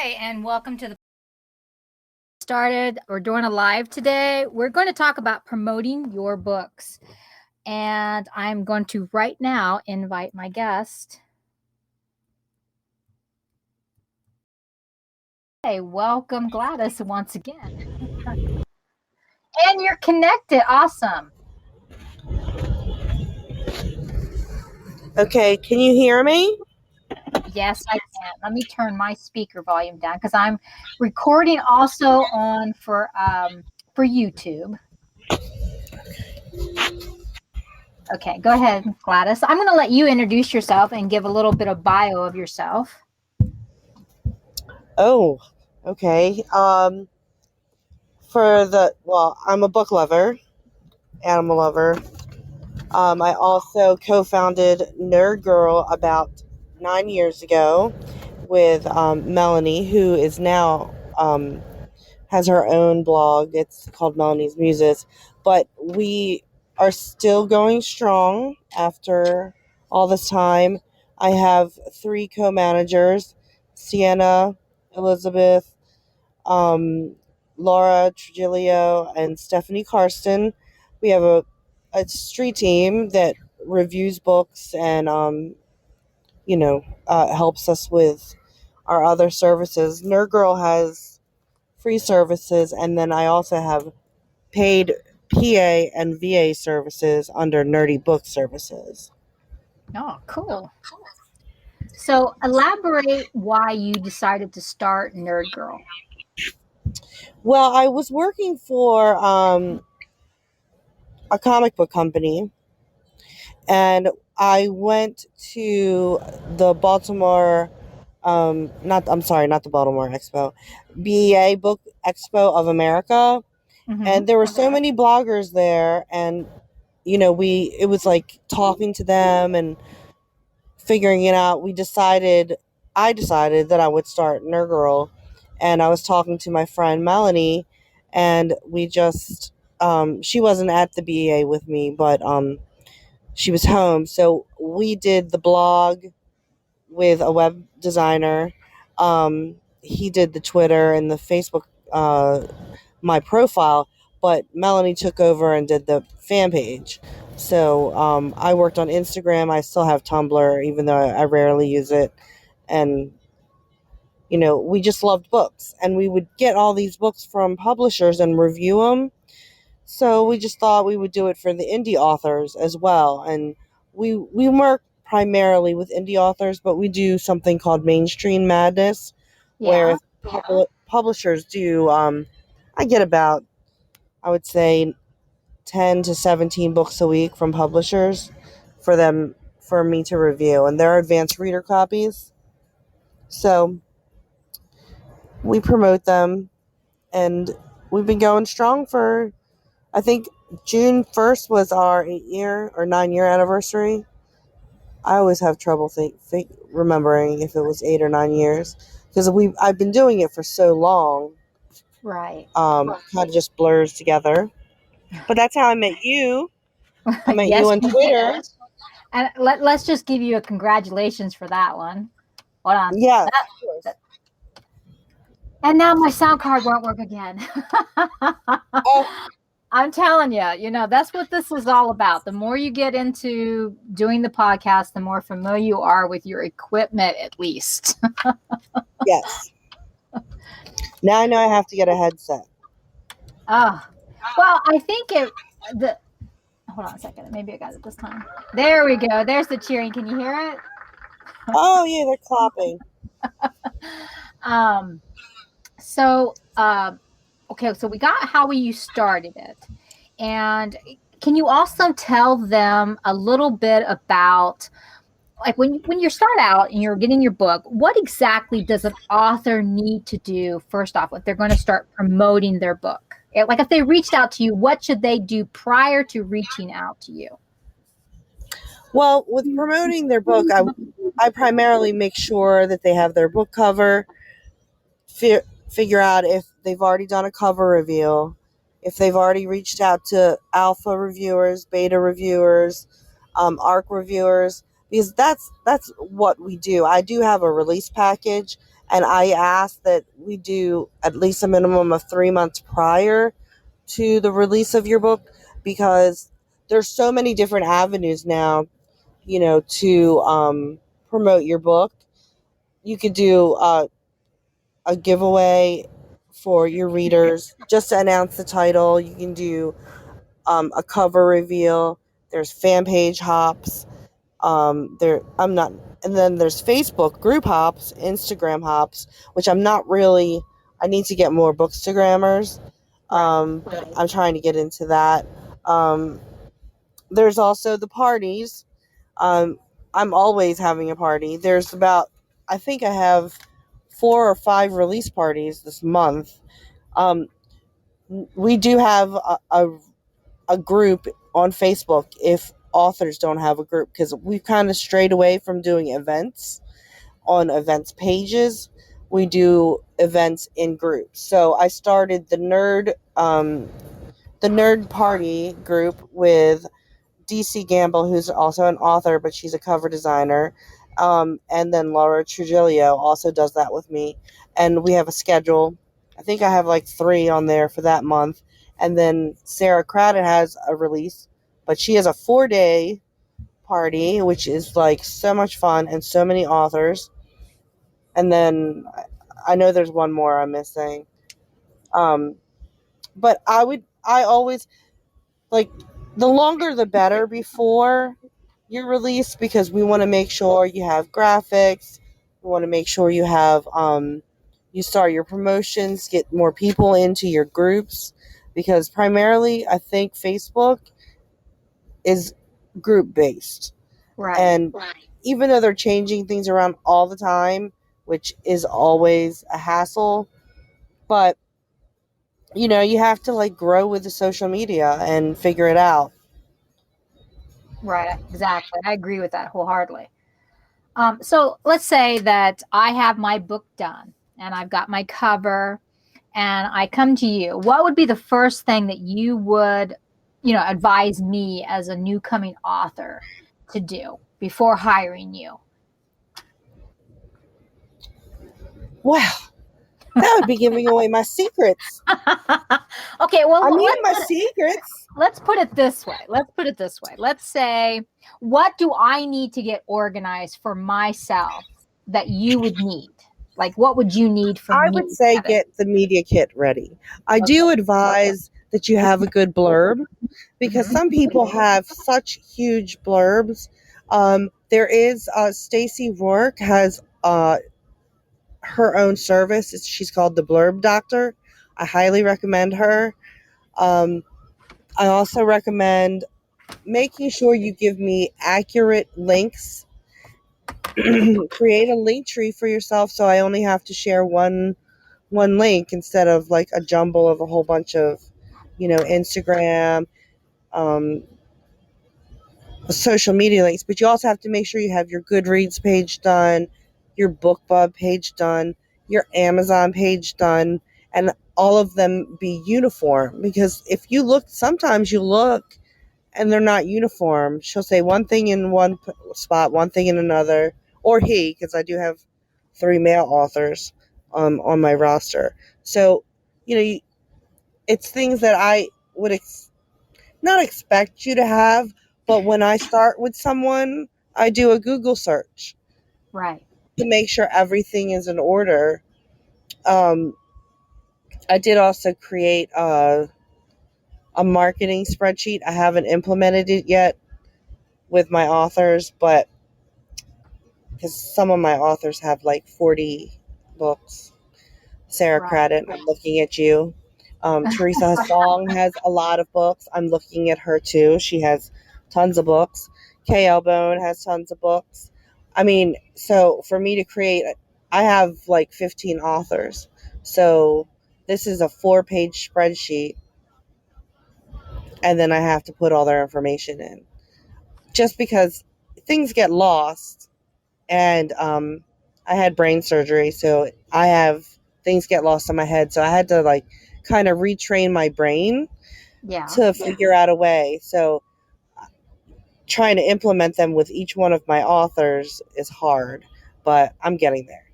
Hi, and welcome to the started. We're doing a live today. We're going to talk about promoting your books. And I'm going to right now invite my guest. Hey, welcome Gladys once again. And you're connected. Awesome. Okay, can you hear me? Yes, I can. Let me turn my speaker volume down because I'm recording also on for YouTube. Okay, go ahead, Gladys. I'm going to let you introduce yourself and give a little bit of bio of yourself. Oh, okay. I'm a book lover, animal lover. I also co-founded Nerd Girl about 9 years ago with Melanie, who is now has her own blog. It's called Melanie's Muses, but we are still going strong after all this time. I have 3 co-managers: Sienna, Elizabeth, um, Laura Trujillo, and Stephanie Karsten. We have a street team that reviews books and helps us with our other services. Nerd Girl has free services, and then I also have paid PA and VA services under Nerdy Book Services. Oh, cool. So elaborate why you decided to start Nerd Girl. Well, I was working for a comic book company, and I went to the Baltimore, not the Baltimore Expo, BEA Book Expo of America, Mm-hmm. and there were so many bloggers there, and it was like talking to them and figuring it out. I decided that I would start Nerd Girl, and I was talking to my friend Melanie, and we just she wasn't at the BEA with me, but she was home, so we did the blog with a web designer. He did the Twitter and the Facebook, my profile, but Melanie took over and did the fan page. So I worked on Instagram. I still have Tumblr, even though I rarely use it. And, we just loved books. And we would get all these books from publishers and review them. So we just thought we would do it for the indie authors as well. And we work primarily with indie authors, but we do something called Mainstream Madness, where publishers do, I get about, I would say, 10 to 17 books a week from publishers for me to review, and they're advanced reader copies. So we promote them, and we've been going strong for, I think, June 1st was our 8-year or 9-year anniversary. I always have trouble remembering if it was 8 or 9 years, because I've been doing it for so long. Right. Kind of just blurs together. But that's how I met you. I met you Yes, on we Twitter. did. And let's just give you a congratulations for that one. Hold on. Yeah, of course. And now my sound card won't work again. Oh, I'm telling you, that's what this is all about. The more you get into doing the podcast, the more familiar you are with your equipment, at least. yes. Now I know I have to get a headset. Oh, well, I think hold on a second. Maybe I got it this time. There we go. There's the cheering. Can you hear it? Oh, yeah, they're clapping. Um, so, okay, so we got how you started it. And can you also tell them a little bit about, like, when you start out and you're getting your book, what exactly does an author need to do first off if they're going to start promoting their book? Like, if they reached out to you, what should they do prior to reaching out to you? Well, with promoting their book, I primarily make sure that they have their book cover, figure out if they've already done a cover reveal, if they've already reached out to alpha reviewers, beta reviewers, ARC reviewers, because that's what we do. I do have a release package, and I ask that we do at least a minimum of 3 months prior to the release of your book, because there's so many different avenues now, to promote your book. You could do a giveaway for your readers just to announce the title. You can do a cover reveal. There's fan page hops. There, I'm not, and then there's Facebook group hops, Instagram hops, which I'm not really. I need to get more bookstagrammers. Right. But I'm trying to get into that. Um, there's also the parties. Um, I'm always having a party. There's about, I think I have 4 or 5 release parties this month. Um, we do have a group on Facebook if authors don't have a group, because we've kind of strayed away from doing events on events pages. We do events in groups. So I started the nerd party group with DC Gamble, who's also an author, but she's a cover designer. And then Laura Trujillo also does that with me. And we have a schedule. I think I have like 3 on there for that month. And then Sarah Craddock has a release, but she has a 4-day party, which is like so much fun and so many authors. And then I know there's one more I'm missing. Um, but I always like, the longer the better before your release, because we want to make sure you have graphics. We want to make sure you start your promotions, get more people into your groups, because primarily I think Facebook is group based. Right. And even though they're changing things around all the time, which is always a hassle, but you have to like grow with the social media and figure it out. Right. Exactly. I agree with that wholeheartedly. So let's say that I have my book done and I've got my cover and I come to you. What would be the first thing that you would, advise me as a new coming author to do before hiring you? Wow, that would be giving away my secrets. Okay, well, I mean, my secrets. let's put it this way. Let's say, what do I need to get organized for myself that you would need? Like, what would you need from I me? would say get the media kit ready. I do Okay. advise that you have a good blurb, because Mhm. some people have such huge blurbs. There is Stacy Rourke has her own service. She's called the Blurb Doctor. I highly recommend her. Um, I also recommend making sure you give me accurate links. Create a link tree for yourself, so I only have to share one link instead of like a jumble of a whole bunch of, Instagram, um, social media links. But you also have to make sure you have your Goodreads page done, your BookBub page done, your Amazon page done, and all of them be uniform. Because if you look, sometimes you look and they're not uniform. She'll say one thing in one spot, one thing in another, or he, because I do have 3 male authors on my roster. So, it's things that I would not expect you to have, but when I start with someone, I do a Google search Right. to make sure everything is in order. Um, I did also create a marketing spreadsheet. I haven't implemented it yet with my authors, but because some of my authors have like 40 books. Sarah Right. Craddock, I'm looking at you. Teresa Song has a lot of books. I'm looking at her too. She has tons of books. Kay Bone has tons of books. I mean, so for me to create, I have like 15 authors. So this is a 4-page spreadsheet, and then I have to put all their information in. Just because things get lost, and I had brain surgery, so I have things get lost in my head. So I had to like kind of retrain my brain Yeah. to figure out a way. So trying to implement them with each one of my authors is hard, but I'm getting there.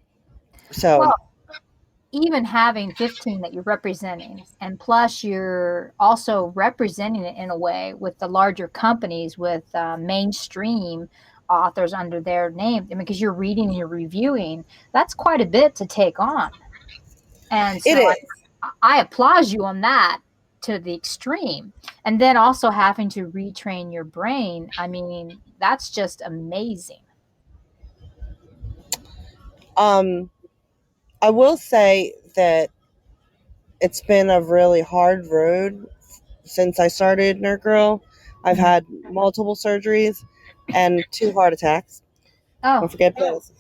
So Well, even having 15 that you're representing, and plus you're also representing it in a way with the larger companies with mainstream authors under their name. I mean, because you're reading and you're reviewing, that's quite a bit to take on. And it so is. I applaud you on that to the extreme. And then also having to retrain your brain. I mean, that's just amazing. Um, I will say that it's been a really hard road since I started Nerd Girl. I've Mhm. had multiple surgeries and 2 heart attacks. Don't Oh, forget those.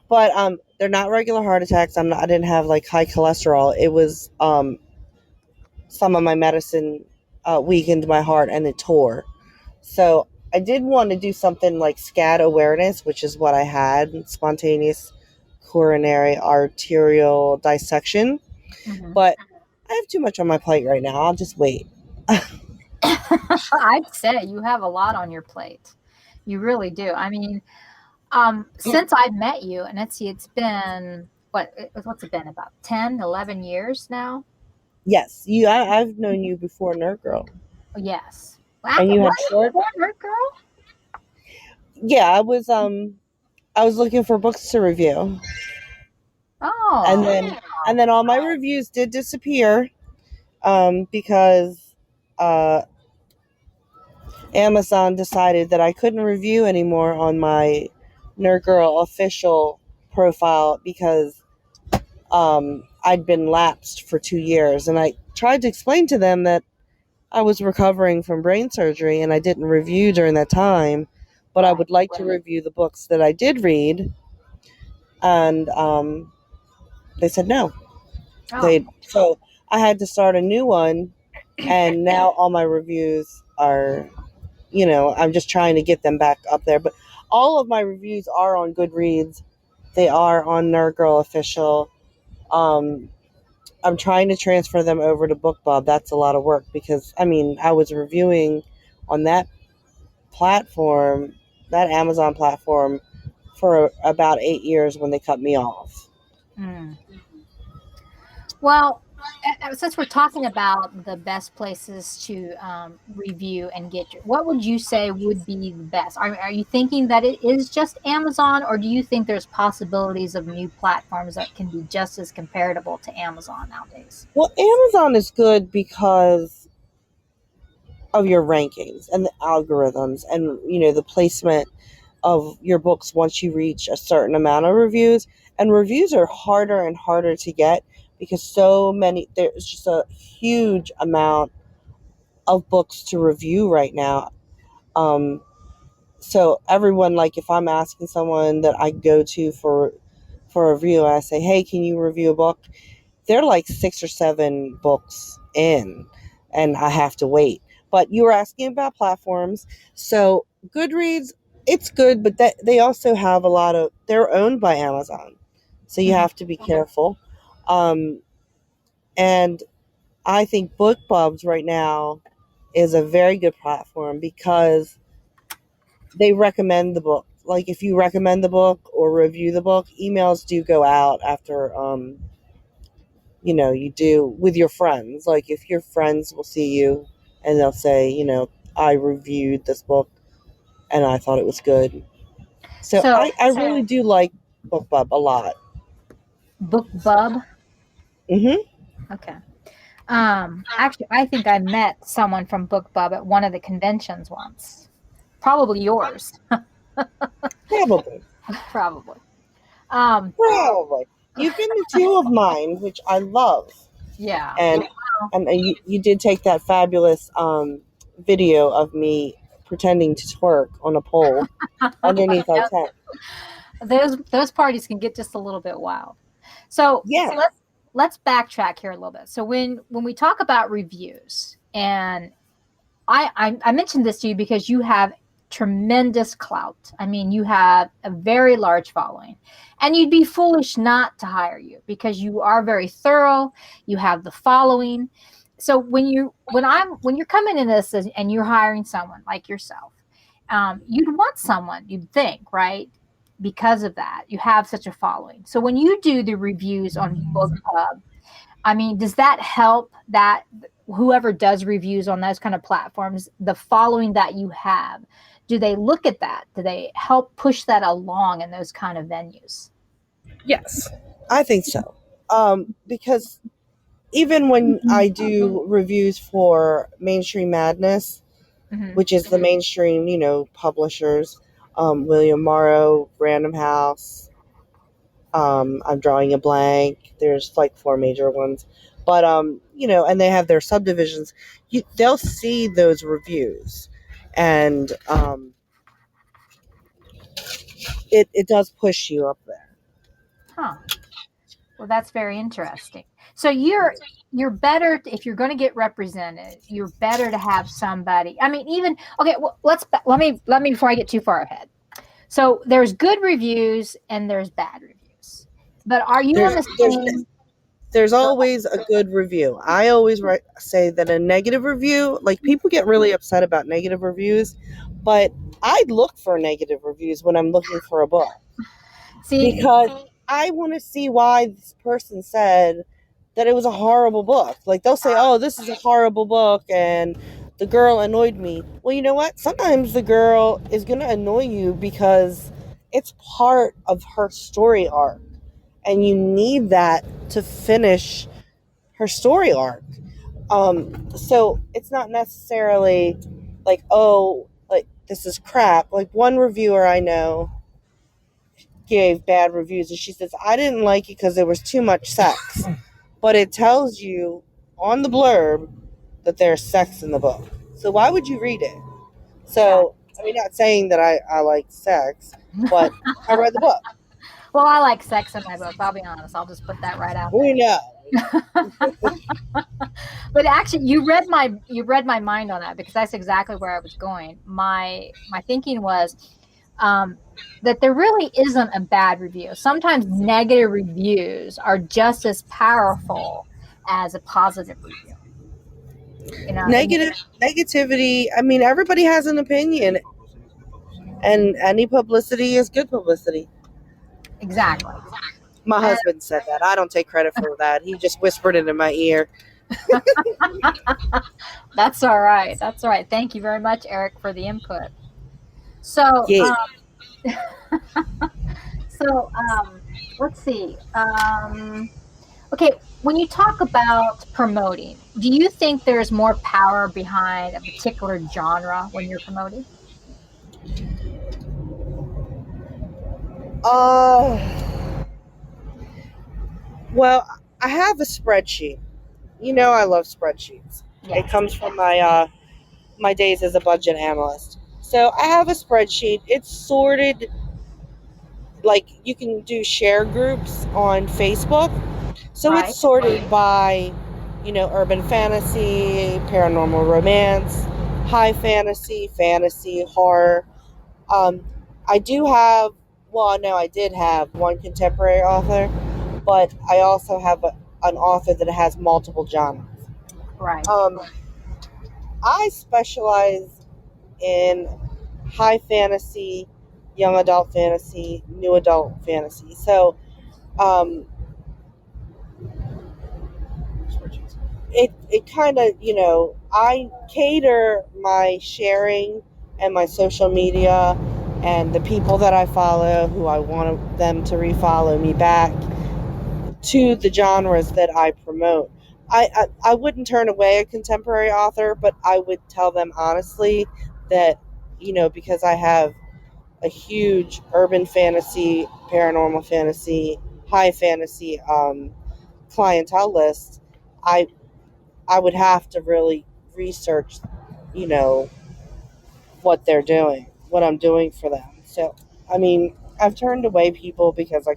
But they're not regular heart attacks. I didn't have like high cholesterol. It was some of my medicine weakened my heart and it tore. So I did want to do something like SCAD awareness, which is what I had, spontaneous coronary arterial dissection. mhm. But I have too much on my plate right now. I'll just wait. I'd say you have a lot on your plate. You really do. I mean, since I've met you, and let's see, it's been what's it been, about 10, 11 years now? Yes, I've known you before Nerd Girl, Yes. Wow, and you what? had short. Before Nerd Girl? Yeah, I was looking for books to review, and Oh, then all my reviews did disappear because uh, Amazon decided that I couldn't review anymore on my Nerd Girl official profile because I'd been lapsed for 2 years, and I tried to explain to them that I was recovering from brain surgery and I didn't review during that time, but I right. would like to review the books that I did read, and they said no. Oh, So I had to start a new one, and now all my reviews are, I'm just trying to get them back up there. But all of my reviews are on Goodreads. They are on Nerd Girl Official. Um, I'm trying to transfer them over to BookBub. That's a lot of work because I was reviewing on that platform, that Amazon platform, for about 8 years when they cut me off. mm. Well, since we're talking about the best places to review and get your, what would you say would be the best? Are you thinking that it is just Amazon, or do you think there's possibilities of new platforms that can be just as comparable to Amazon nowadays? Well, Amazon is good because of your rankings and the algorithms and the placement of your books once you reach a certain amount of reviews. And reviews are harder and harder to get because there's just a huge amount of books to review right now. Um, so everyone, like if I'm asking someone that I go to for a review, I say, "Hey, can you review a book?" They're like 6 or 7 books in, and I have to wait. But you were asking about platforms, so Goodreads, it's good, but they also have a lot of, they're owned by Amazon, so you Mhm. have to be careful. Um, and I think BookBubs right now is a very good platform because they recommend the book. Like if you recommend the book or review the book, emails do go out after you do with your friends. Like if your friends will see you and they'll say, I reviewed this book and I thought it was good. So So, I really do like BookBub a lot. BookBub. Hmm. Okay. Actually, I think I met someone from BookBub at one of the conventions once. Probably yours. Probably. Probably. Um, Probably. You've been to 2 of mine, which I love. yeah. And you did take that fabulous video of me pretending to twerk on a pole underneath our tent. Those parties can get just a little bit wild. So Yeah. let's backtrack here a little bit. So when we talk about reviews, and I mentioned this to you because you have tremendous clout. I mean, you have a very large following, and you'd be foolish not to hire you because you are very thorough. You have the following. So when you're coming in this and you're hiring someone like yourself, you'd want someone, you'd think, right? Because of that, you have such a following. So when you do the reviews on BookPub, I mean, does that help that whoever does reviews on those kind of platforms, the following that you have, do they look at that? Do they help push that along in those kind of venues? Yes, I think so. Because even when I do reviews for Mainstream Madness, Hmm. which is the mainstream, publishers, William Morrow, Random House, I'm drawing a blank. There's like four major ones, but and they have their subdivisions. They'll see those reviews, and it does push you up there. Huh. Well, that's very interesting. So you're better if you're going to get represented. You're better to have somebody. I mean, even okay. Well, let me before I get too far ahead. So there's good reviews and there's bad reviews. But are you on There's the there's same? there's always a good review. I always say that a negative review, like people get really upset about negative reviews, but I look for negative reviews when I'm looking for a book See, because I want to see why this person said that it was a horrible book. Like they'll say, "Oh, this is a horrible book," and the girl annoyed me. Well, you know what? Sometimes the girl is going to annoy you because it's part of her story arc, and you need that to finish her story arc. So it's not necessarily like, oh, like this is crap. Like one reviewer I know gave bad reviews, and she says I didn't like it because there was too much sex, but it tells you on the blurb that there's sex in the book. So why would you read it? yeah. So I mean, not saying that I like sex, but I read the book. Well, I like sex in my book. I'll be honest. I'll just put that right out We know. there. But actually, you read my mind on that because that's exactly where I was going. My thinking was that there really isn't a bad review. Sometimes negative reviews are just as powerful as a positive review. And Negativity. I mean, everybody has an opinion, and any publicity is good publicity. exactly. My And husband said that. I don't take credit for that. He just whispered it in my ear. that's all right. That's all right. Thank you very much, Eric, for the input. So, Yeah. so let's see. Okay, when you talk about promoting, do you think there's more power behind a particular genre when you're promoting? Uh, well, I have a spreadsheet. I love spreadsheets. It Yes, comes from my days as a budget analyst. So I have a spreadsheet. It's sorted like you can do share groups on Facebook. So it's right, sorted by, urban fantasy, paranormal romance, high fantasy, fantasy, horror. Um, I do have, well, no, I did have one contemporary author, but I also have an author that has multiple genres. right, Um, I specialize in high fantasy, young adult fantasy, new adult fantasy. So um, it kind of, I cater my sharing and my social media and the people that I follow who I want them to refollow me back to the genres that I promote. I wouldn't turn away a contemporary author, but I would tell them honestly that, because I have a huge urban fantasy, paranormal fantasy, high fantasy clientele list, I I would have to really research, you know, what they're doing, what I'm doing for them. So, I mean, I've turned away people because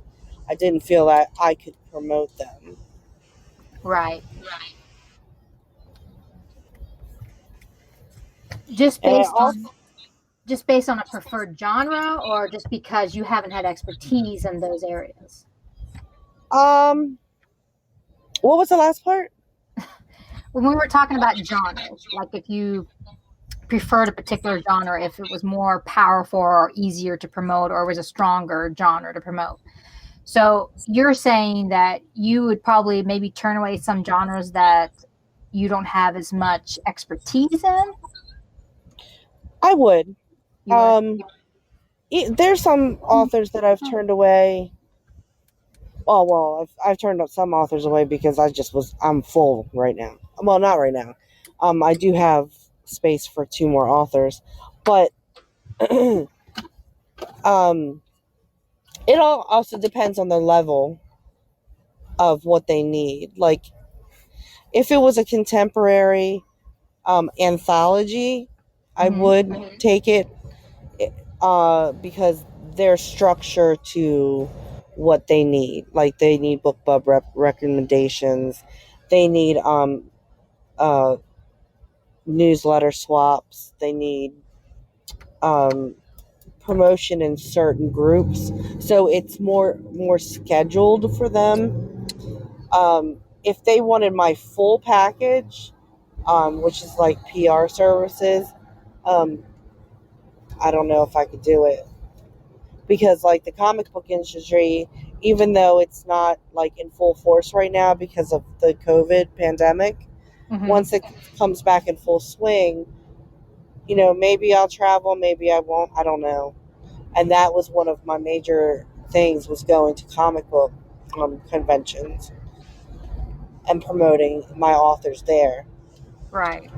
I didn't feel that I could promote them. right. Just And I based also, on just based on a preferred genre, or just because you haven't had expertise in those areas. um, what was the last part? When we were talking about genres, like if you preferred a particular genre if it was more powerful or easier to promote or was a stronger genre to promote. So you're saying that you would probably maybe turn away some genres that you don't have as much expertise in? I would. You would. Um, there's some authors that I've turned away. Well, I've turned some authors away because I'm full right now. Well, not right now. I do have space for two more authors, but um, it all also depends on the level of what they need. Like, if it was a contemporary anthology, I Hmm. would take it because there's structure to what they need. Like, they need book club recommendations, they need uh, newsletter swaps, they need um, promotion in certain groups. So it's more scheduled for them. If they wanted my full package, which is like PR services, um, I don't know if I could do it because like the comic book industry, even though it's not like in full force right now because of the COVID pandemic, Hmm. once it comes back in full swing, maybe I'll travel, maybe I won't, I don't know. And that was one of my major things, was going to comic book conventions and promoting my authors there. Right.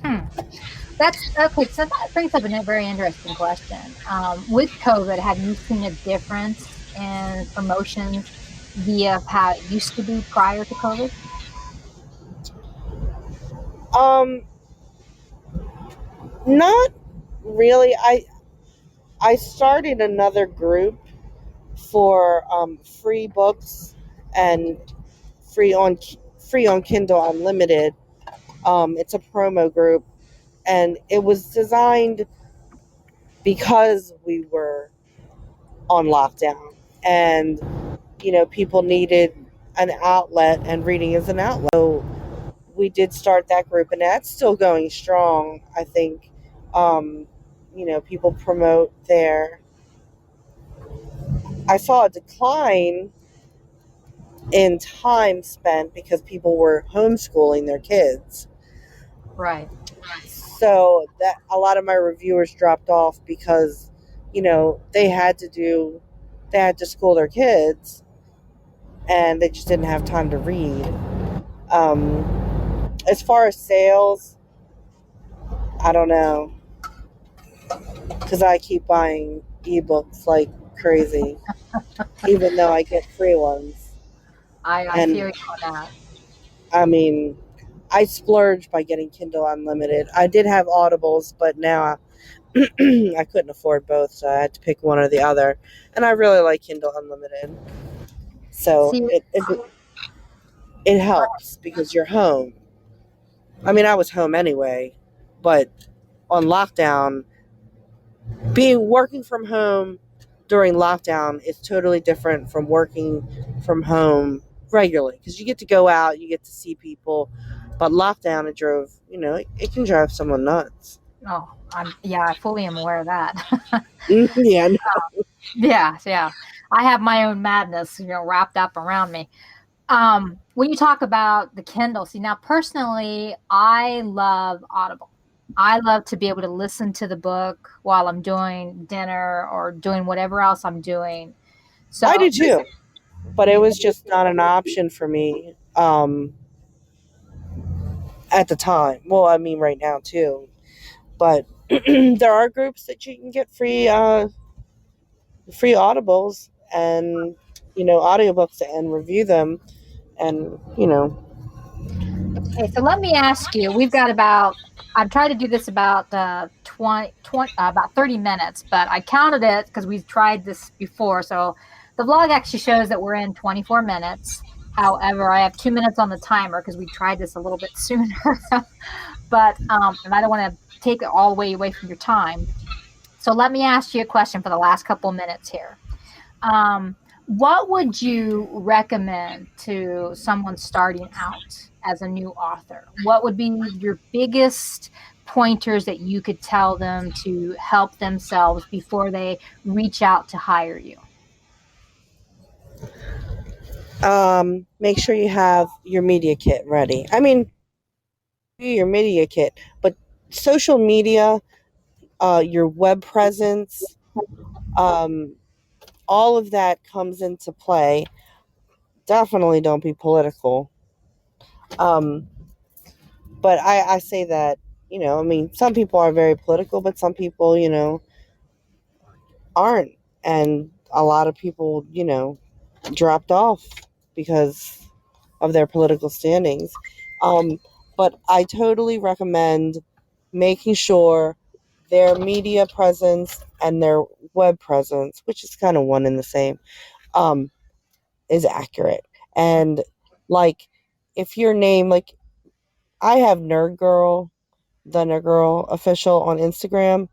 Hmm. That's okay. So that brings up a very interesting question. With COVID, have you seen a difference in promotions via how it used to be prior to COVID? Um, Not really. I started another group for free books and free on free on Kindle Unlimited. It's a promo group, and it was designed because we were on lockdown, and people needed an outlet, and reading is an outlet. So we did start that group, and that's still going strong. I think people promote there. I saw a decline in time spent because people were homeschooling their kids. Right. So that a lot of my reviewers dropped off because, they had to school their kids and they just didn't have time to read. As far as sales, I don't know because I keep buying ebooks like crazy, even though I get free ones. I feel And you on that. I mean, I splurged by getting Kindle Unlimited. I did have Audibles, but now I couldn't afford both, so I had to pick one or the other. And I really like Kindle Unlimited, so See, it helps because you're home. I mean, I was home anyway, but on lockdown, being working from home during lockdown is totally different from working from home regularly because you get to go out, you get to see people. But lockdown, it can drive someone nuts. oh, yeah, I fully am aware of that. Yeah. Yeah, yeah. I have my own madness, wrapped up around me. When you talk about the Kindle, see, now personally, I love Audible. I love to be able to listen to the book while I'm doing dinner or doing whatever else I'm doing. I So, do too, but it you was just not an option for me at the time. Well, I mean, right now too. But there are groups that you can get free audibles and audiobooks and review them, and okay, so let me ask you. We've got about, I've tried to do this about 20, about 30 minutes, but I counted it because we've tried this before. So the vlog actually shows that we're in 24 minutes. However, I have 2 minutes on the timer because we tried this a little bit sooner. But and I don't want to take it all the way away from your time. So let me ask you a question for the last couple minutes here. Um, what would you recommend to someone starting out as a new author? What would be your biggest pointers that you could tell them to help themselves before they reach out to hire you? Make sure you have your media kit ready. I mean, your media kit, but social media, your web presence, um, all of that comes into play. Definitely don't be political. Um, but I say that, I mean, some people are very political, but some people, aren't. And a lot of people, dropped off because of their political standings. Um, but I totally recommend making sure their media presence and their web presence, which is kind of one and the same, um, is accurate. And like, if your name, like, I have Nerd Girl, the Nerd Girl official on Instagram,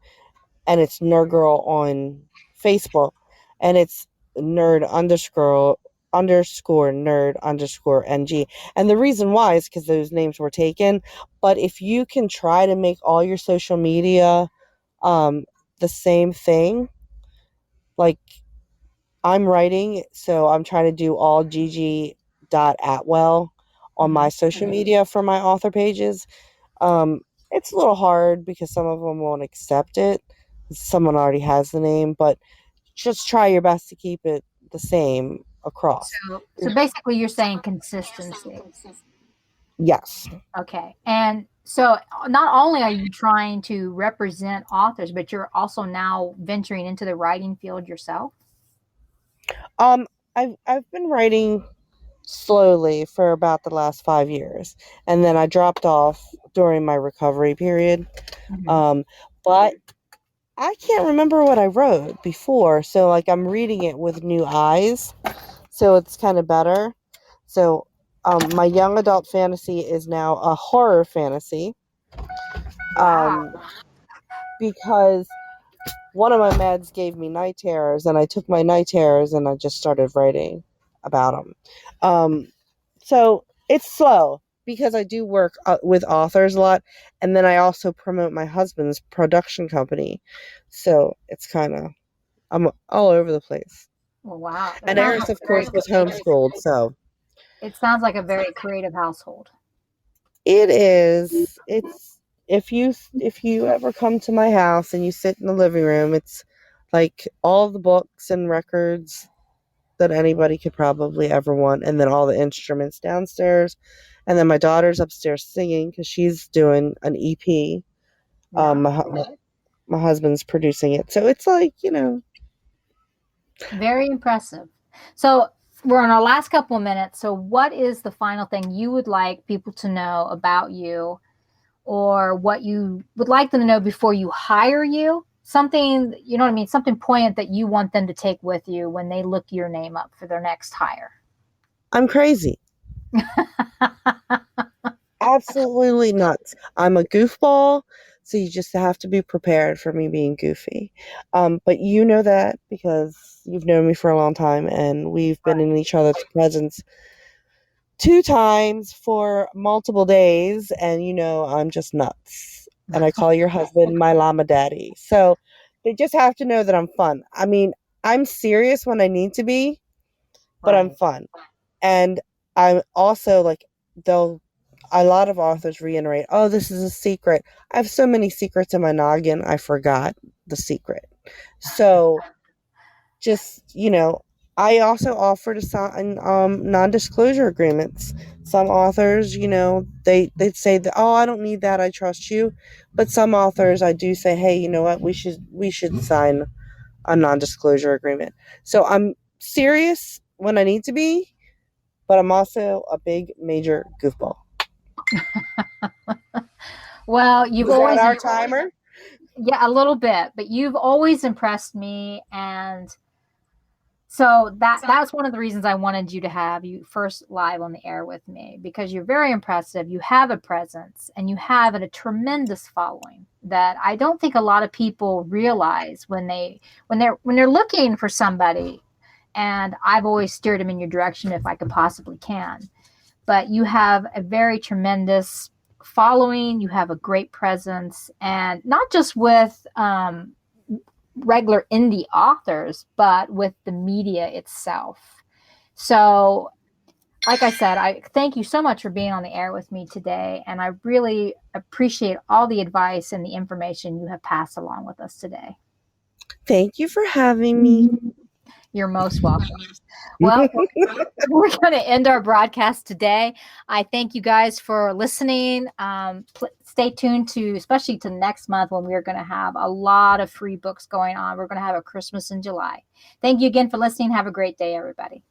and it's Nerd Girl on Facebook, and it's nerd underscore nerd underscore ng. And the reason why is because those names were taken. But if you can try to make all your social media um, the same thing, like I'm writing, so I'm trying to do all Atwell on my Mhm. social media for my author pages. Um, it's a little hard because some of them won't accept it. Someone already has the name, but just try your best to keep it the same across. So basically, you're saying consistency. Yes. Okay. And so not only are you trying to represent authors, but you're also now venturing into the writing field yourself. Um, I've been writing slowly for about the last 5 years, and then I dropped off during my recovery period. Mhm. Um, but I can't remember what I wrote before, so like I'm reading it with new eyes, so it's kind of better. So, my young adult fantasy is now a horror fantasy. Wow. Um, because one of my meds gave me night terrors, and I took my night terrors and I just started writing about them. So it's slow because I do work with authors a lot, and then I also promote my husband's production company. So it's kind of, I'm all over the place. Well, wow. That And sounds Eris, like of a course, very was creative. homeschooled, so It sounds like a very creative household. it is. It's if you ever come to my house and you sit in the living room, it's like all the books and records that anybody could probably ever want, and then all the instruments downstairs, and then my daughter's upstairs singing because she's doing an EP. Yeah. My husband's producing it, so it's like Very impressive. So we're on our last couple of minutes. So what is the final thing you would like people to know about you, or what you would like them to know before you hire you? Something, you know what I mean? Something poignant that you want them to take with you when they look your name up for their next hire. I'm crazy, absolutely nuts. I'm a goofball, so you just have to be prepared for me being goofy. But you know that because you've known me for a long time, and we've been in each other's presence 2 times for multiple days, and I'm just nuts. And I call your husband my llama daddy. So they just have to know that I'm fun. I mean, I'm serious when I need to be, but I'm Right. fun. And I'm also like, they'll, a lot of authors reiterate, oh, this is a secret. I have so many secrets in my noggin, I forgot the secret. So just I also offer to sign non-disclosure agreements. Some authors, they'd say that, oh, I don't need that, I trust you. But some authors, I do say, hey, you know what, we should sign a non-disclosure agreement. So I'm serious when I need to be, but I'm also a big major goofball. Well, you've Was that always, our timer? yeah, a little bit, but you've always impressed me. And so that's one of the reasons I wanted you to have you first live on the air with me, because you're very impressive. You have a presence and you have a tremendous following that I don't think a lot of people realize when they're looking for somebody. And I've always steered them in your direction if I could possibly can. But you have a very tremendous following, you have a great presence, and not just with regular indie authors, but with the media itself. So, like I said, I thank you so much for being on the air with me today. And I really appreciate all the advice and the information you have passed along with us today. Thank you for having me. You're most welcome. Well, we're going to end our broadcast today. I thank you guys for listening. Stay tuned to, especially to next month when we're going to have a lot of free books going on. We're going to have a Christmas in July. Thank you again for listening. Have a great day, everybody.